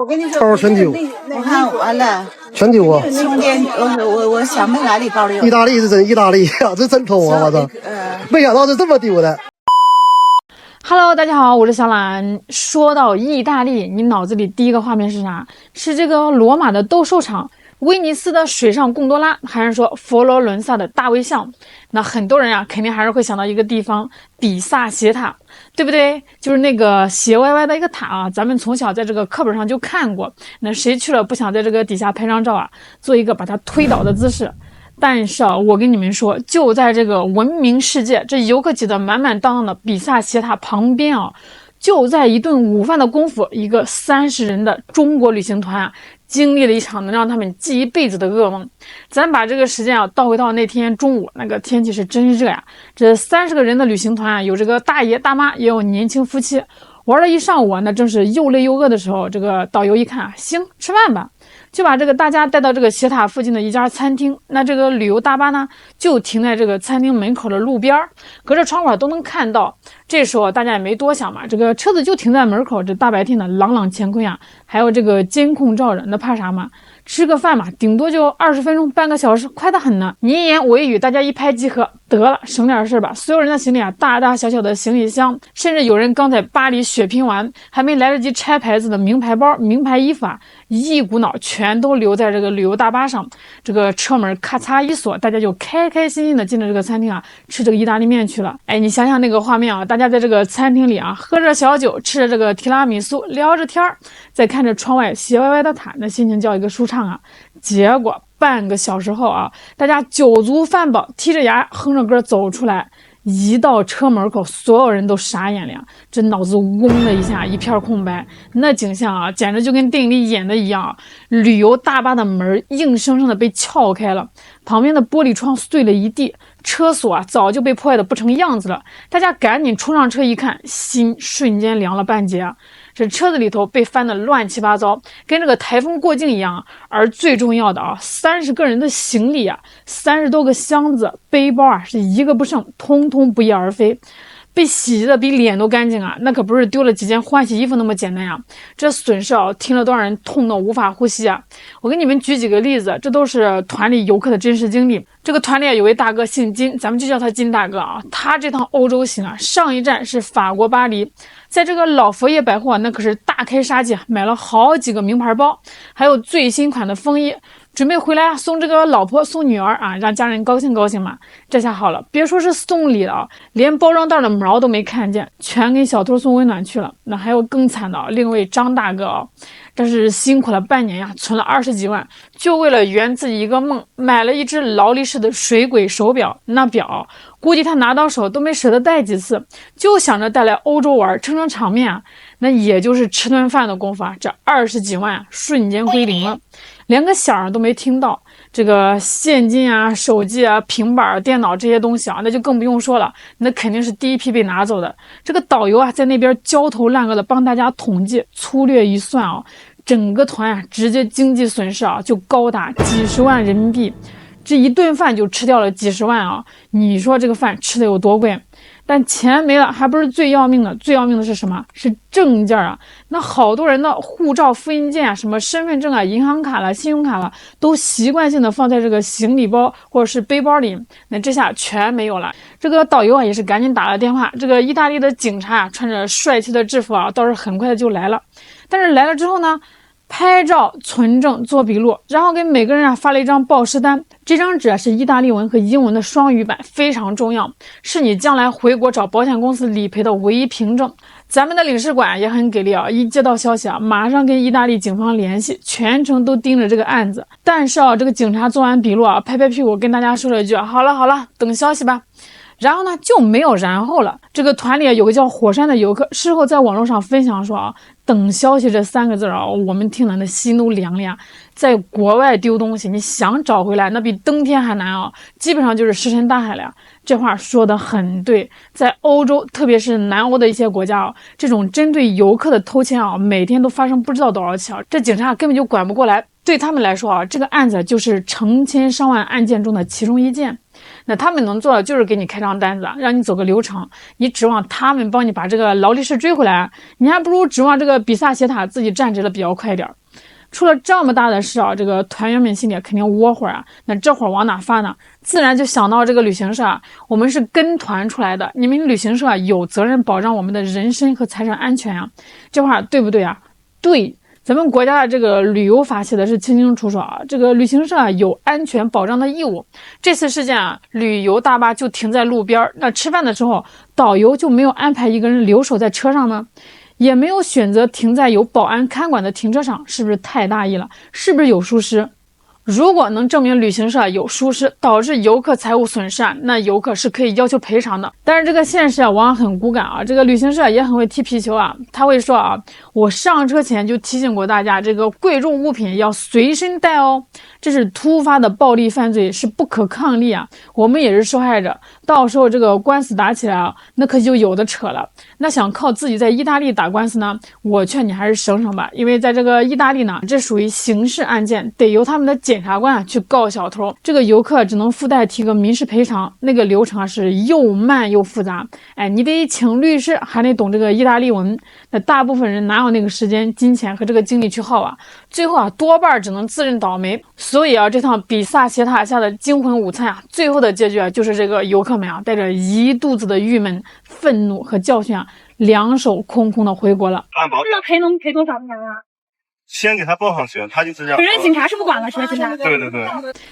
我跟你说，包全丢，我看完了，全丢啊！中间我想不哪里包的有。意大利是真意大利啊，这真偷啊！我操，没想到是这么丢的。Hello， 大家好，我是小懒。说到意大利，你脑子里第一个画面是啥？是这个罗马的斗兽场、威尼斯的水上贡多拉，还是说佛罗伦萨的大卫像？那很多人啊，肯定还是会想到一个地方——比萨斜塔，对不对？就是那个斜歪歪的一个塔啊，咱们从小在这个课本上就看过。那谁去了不想在这个底下拍张照啊，做一个把它推倒的姿势？但是啊，我跟你们说，就在这个文明世界，这游客挤得满满当当的比萨斜塔旁边啊，就在一顿午饭的功夫，一个30人的中国旅行团啊，经历了一场能让他们记一辈子的噩梦。咱把这个时间啊倒回到那天中午，那个天气是真热呀。这30个人的旅行团啊，有这个大爷大妈，也有年轻夫妻，玩了一上午啊，那正是又累又饿的时候，这个导游一看啊，行，吃饭吧。就把这个大家带到这个斜塔附近的一家餐厅，那这个旅游大巴呢，就停在这个餐厅门口的路边，隔着窗户都能看到。这时候大家也没多想嘛，这个车子就停在门口，这大白天的朗朗乾坤啊，还有这个监控照着，那怕啥嘛？吃个饭嘛，顶多就20分钟，半个小时，快得很呢。你一言我一语，大家一拍即合，得了，省点事吧。所有人的行李啊，大大小小的行李箱，甚至有人刚在巴黎血拼完，还没来得及拆牌子的名牌包、名牌衣服啊，一股脑全都留在这个旅游大巴上。这个车门咔嚓一锁，大家就开开心心的进了这个餐厅啊，吃这个意大利面去了。哎，你想想那个画面啊，大家在这个餐厅里啊，喝着小酒，吃着这个提拉米苏，聊着天儿，再看着窗外斜歪歪的塔，那心情叫一个舒畅啊。结果半个小时后啊，大家酒足饭饱，剔着牙哼着歌走出来。一到车门口，所有人都傻眼了呀，这脑子嗡的一下，一片空白。那景象啊，简直就跟电影里演的一样啊！旅游大巴的门硬生生的被撬开了，旁边的玻璃窗碎了一地，车锁啊早就被破坏的不成样子了。大家赶紧冲上车一看，心瞬间凉了半截啊！这车子里头被翻得乱七八糟，跟这个台风过境一样。而最重要的啊，30个人的行李啊，30多个箱子、背包啊，是一个不剩，通通不翼而飞。被洗的比脸都干净啊，那可不是丢了几件换洗衣服那么简单呀！这损失啊，听了多少人痛到无法呼吸啊！我给你们举几个例子，这都是团里游客的真实经历。这个团里有位大哥姓金，咱们就叫他金大哥啊。他这趟欧洲行啊，上一站是法国巴黎，在这个老佛爷百货，那可是大开杀戒，买了好几个名牌包，还有最新款的风衣。准备回来送这个老婆送女儿啊，让家人高兴高兴嘛。这下好了，别说是送礼了，连包装袋的毛都没看见，全给小偷送温暖去了。那还有更惨的啊，另一位张大哥啊，这是辛苦了半年呀，存了20几万，就为了圆自己一个梦，买了一只劳力士的水鬼手表。那表估计他拿到手都没舍得戴几次，就想着带来欧洲玩，撑撑场面啊。那也就是吃顿饭的功夫啊，这20几万瞬间归零了。连个响都没听到，这个现金啊、手机啊、平板、电脑这些东西啊，那就更不用说了，那肯定是第一批被拿走的。这个导游啊，在那边焦头烂额的帮大家统计，粗略一算啊，整个团啊，直接经济损失啊，就高达几十万人民币。这一顿饭就吃掉了几十万啊！你说这个饭吃的有多贵？但钱没了还不是最要命的，最要命的是什么？是证件啊！那好多人的护照、复印件啊、什么身份证啊、银行卡了、信用卡了，都习惯性的放在这个行李包或者是背包里，那这下全没有了。这个导游啊也是赶紧打了电话，这个意大利的警察啊穿着帅气的制服啊，倒是很快的就来了。但是来了之后呢？拍照、存证、做笔录，然后给每个人啊发了一张报失单。这张纸啊是意大利文和英文的双语版，非常重要，是你将来回国找保险公司理赔的唯一凭证。咱们的领事馆也很给力啊，一接到消息啊，马上跟意大利警方联系，全程都盯着这个案子。但是啊，这个警察做完笔录啊，拍拍屁股跟大家说了一句：“好了好了，等消息吧。”然后呢就没有然后了。这个团里有个叫火山的游客，事后在网络上分享说啊，等消息这3个字啊，我们听了那心都凉了呀。在国外丢东西，你想找回来，那比登天还难啊，基本上就是石沉大海了呀。这话说得很对，在欧洲，特别是南欧的一些国家啊，这种针对游客的偷窃啊，每天都发生不知道多少起啊，这警察根本就管不过来。对他们来说啊，这个案子就是成千上万案件中的其中一件。那他们能做的就是给你开张单子，让你走个流程，你指望他们帮你把这个劳力士追回来，你还不如指望这个比萨斜塔自己站直的比较快点。出了这么大的事啊，这个团员们心里肯定窝火啊。那这会儿往哪发呢？自然就想到这个旅行社啊，我们是跟团出来的，你们旅行社有责任保障我们的人身和财产安全啊。这话对不对啊？对，咱们国家的这个旅游法写的是清清楚楚啊，这个旅行社啊有安全保障的义务。这次事件啊，旅游大巴就停在路边，那吃饭的时候，导游就没有安排一个人留守在车上呢？也没有选择停在有保安看管的停车场，是不是太大意了？是不是有疏失？如果能证明旅行社有疏失，导致游客财物损失，那游客是可以要求赔偿的。但是这个现实往往很骨感啊，这个旅行社也很会踢皮球啊，他会说啊，我上车前就提醒过大家，这个贵重物品要随身带哦，这是突发的暴力犯罪，是不可抗力啊，我们也是受害者，到时候这个官司打起来啊，那可就有的扯了。那想靠自己在意大利打官司呢，我劝你还是省省吧，因为在这个意大利呢，这属于刑事案件，得由他们的检察官去告小偷，这个游客只能附带提个民事赔偿，那个流程是又慢又复杂。哎，你得请律师，还得懂这个意大利文，那大部分人哪有那个时间、金钱和这个精力去耗啊？最后啊，多半只能自认倒霉。所以啊，这趟比萨斜塔下的惊魂午餐啊，最后的结局啊，就是这个游客们啊，带着一肚子的郁闷、愤怒和教训啊，两手空空的回国了。那赔能赔多少钱啊？先给他报上去，他就这样。本人警察是不管了，是吧？现在？对对对。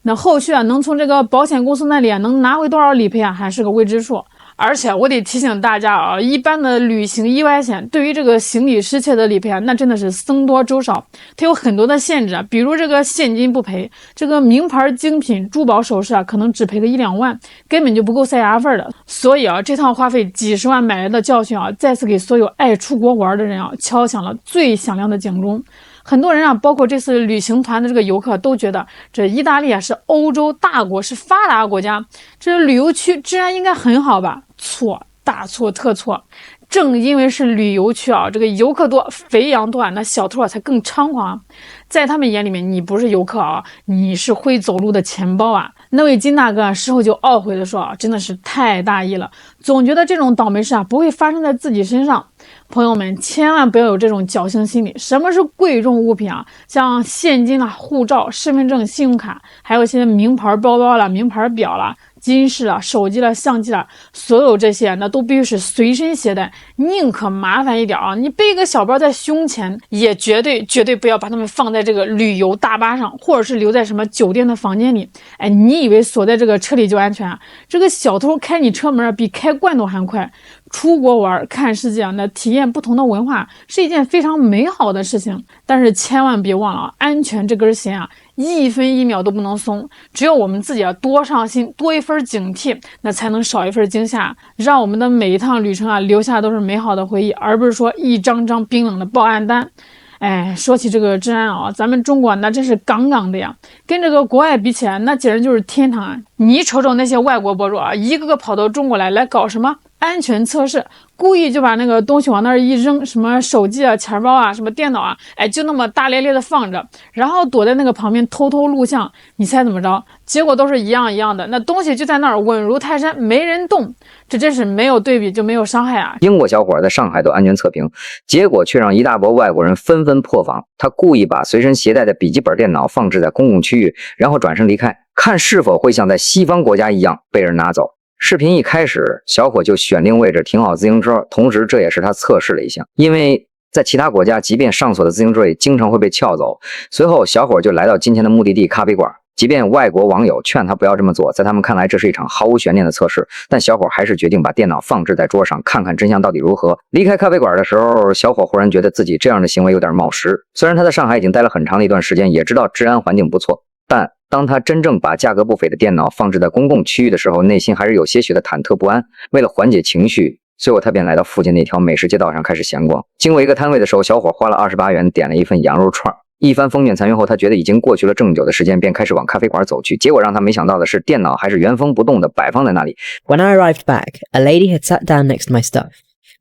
那后续啊，能从这个保险公司那里啊，能拿回多少理赔啊，还是个未知数。而且我得提醒大家啊，一般的旅行意外险对于这个行李失窃的理赔啊，那真的是僧多粥少，它有很多的限制啊，比如这个现金不赔，这个名牌精品珠宝首饰啊，可能只赔个1-2万，根本就不够塞牙缝的。所以啊，这趟花费几十万买来的教训啊，再次给所有爱出国玩的人啊，敲响了最响亮的警钟。很多人啊，包括这次旅行团的这个游客，都觉得这意大利啊是欧洲大国，是发达国家，这旅游区治安应该很好吧？错，大错特错。正因为是旅游区啊，这个游客多，肥羊多啊，那小偷啊才更猖狂。在他们眼里面，你不是游客啊，你是会走路的钱包啊。那位金大哥啊，事后就懊悔的说啊，真的是太大意了，总觉得这种倒霉事啊不会发生在自己身上。朋友们，千万不要有这种侥幸心理。什么是贵重物品啊？像现金啦、护照、身份证、信用卡，还有一些名牌包包啦、名牌表啦、金饰啊、手机啦、相机啦，所有这些那都必须是随身携带，宁可麻烦一点啊，你背个小包在胸前，也绝对不要把它们放在这个旅游大巴上，或者是留在什么酒店的房间里。哎，你以为锁在这个车里就安全啊？这个小偷开你车门比开罐头还快。出国玩看世界啊，那体验不同的文化是一件非常美好的事情，但是千万别忘了啊，安全这根弦啊，一分一秒都不能松。只有我们自己啊多上心，多一份警惕，那才能少一份惊吓，让我们的每一趟旅程啊留下都是美好的回忆，而不是说一张张冰冷的报案单。哎，说起这个治安啊，咱们中国那真是杠杠的呀，跟这个国外比起来，那简直就是天堂啊！你瞅瞅那些外国博主啊，一个个跑到中国来搞什么安全测试，故意就把那个东西往那儿一扔，什么手机啊、钱包啊、什么电脑啊，哎，就那么大咧咧的放着，然后躲在那个旁边偷偷录像。你猜怎么着？结果都是一样一样的，那东西就在那儿稳如泰山，没人动。这真是没有对比就没有伤害啊！英国小伙在上海都安全测评，结果却让一大波外国人纷纷破防。他故意把随身携带的笔记本电脑放置在公共区域，然后转身离开，看是否会像在西方国家一样被人拿走。视频一开始，小伙就选定位置停好自行车，同时这也是他测试的一项，因为在其他国家，即便上锁的自行车也经常会被撬走。随后，小伙就来到今天的目的地咖啡馆。即便外国网友劝他不要这么做，在他们看来这是一场毫无悬念的测试，但小伙还是决定把电脑放置在桌上，看看真相到底如何。离开咖啡馆的时候，小伙忽然觉得自己这样的行为有点冒失。虽然他在上海已经待了很长的一段时间，也知道治安环境不错，但当他真正把价格不菲的电脑放置在公共区域的时候，内心还是有些许的忐忑不安。为了缓解情绪，随后他便来到附近那条美食街道上开始闲逛。经过一个摊位的时候，小伙花了28元点了一份羊肉串。一番风卷残云后，他觉得已经过去了正久的时间，便开始往咖啡馆走去。结果让他没想到的是，电脑还是原封不动地摆放在那里。 When I arrived back, a lady had sat down next to my stuff,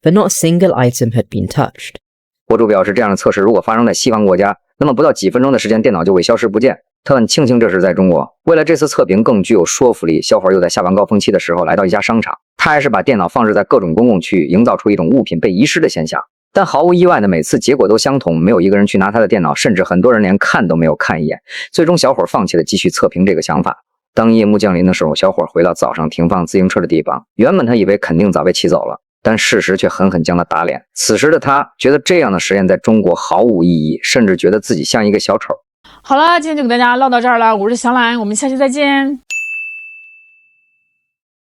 but not a single item had been touched. 博主表示，这样的测试如果发生在西方国家，那么不到几分钟的时间，电脑就会消失不见。他很庆幸这是在中国。为了这次测评更具有说服力，小伙又在下班高峰期的时候来到一家商场，他还是把电脑放置在各种公共区域，营造出一种物品被遗失的现象。但毫无意外的，每次结果都相同，没有一个人去拿他的电脑，甚至很多人连看都没有看一眼。最终，小伙放弃了继续测评这个想法。当夜幕降临的时候，小伙回到早上停放自行车的地方，原本他以为肯定早被骑走了，但事实却狠狠将他打脸。此时的他觉得这样的实验在中国毫无意义，甚至觉得自己像一个小丑。好了，今天就给大家唠到这儿了，我是小懒，我们下期再见。